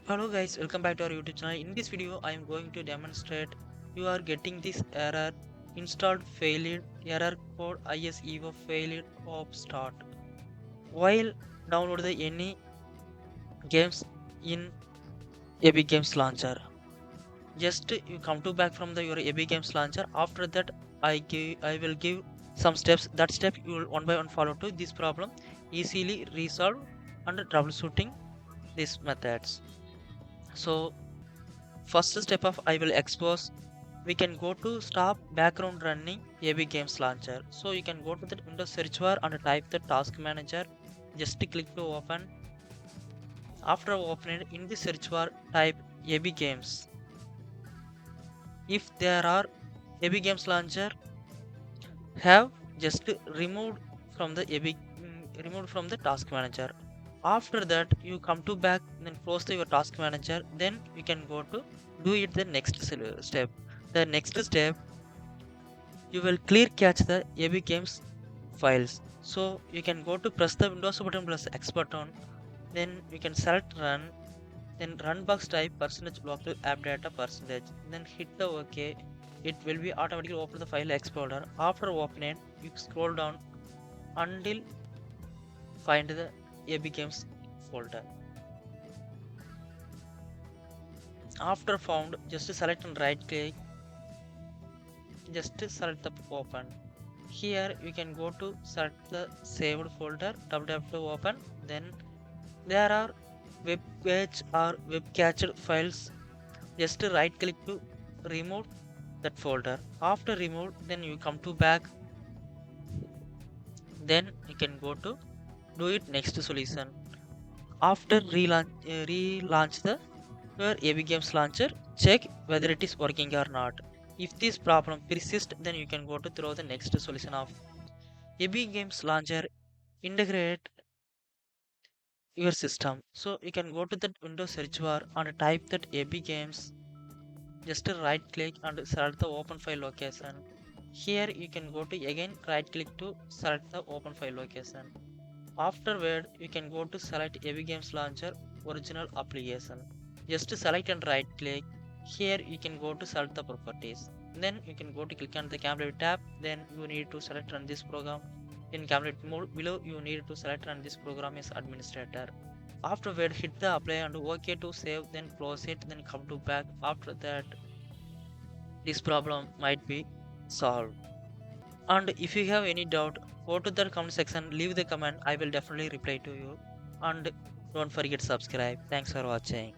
Hello guys, welcome back to our YouTube channel. In this video, I am going to demonstrate you are getting this error installed failed error code ISEVO failed pop start while download the any games in Epic Games Launcher. Just you come to back from the your Epic Games Launcher. After that, I will give some steps. That step you will one by one follow to this problem easily resolve and troubleshooting these methods. So first step of I will expose, we can go to stop background running AB Games Launcher. So you can go to the Windows search bar and type the task manager. Just click to open. After opening in the search bar, type AB Games. If there are AB Games Launcher have just removed from the removed from the task manager. After that you come to back, then close your task manager, then you can go to do it the next step. The next step, you will clear cache the AB games files. So you can go to press the Windows button plus X button, then you can select run, then run box type percentage local app data percentage, then hit the OK. It will be automatically open the file explorer. After opening, you scroll down until find the AB games folder. After found, just select and right click, just select the open. Here you can go to select the saved folder, double tap to open. Then there are web page or web cached files. Just right click to remove that folder. After remove, then you come to back, then you can go to do it next solution. After relaunch the your AB Games Launcher, check whether it is working or not. If this problem persists, then you can go to throw the next solution of AB Games Launcher integrate your system. So you can go to the Windows search bar and type that AB Games. Just right click and select the open file location. Here you can go to again right click to select the open file location. Afterward, you can go to select AB Games Launcher original application. Just select and right click. Here you can go to select the properties. Then you can go to click on the camera tab. Then you need to select run this program. In camera mode below, you need to select run this program as administrator. Afterward, hit the apply and OK to save. Then close it. Then come to back. After that, this problem might be solved. And if you have any doubt, go to the comment section, leave the comment. I will definitely reply to you. And don't forget to subscribe. Thanks for watching.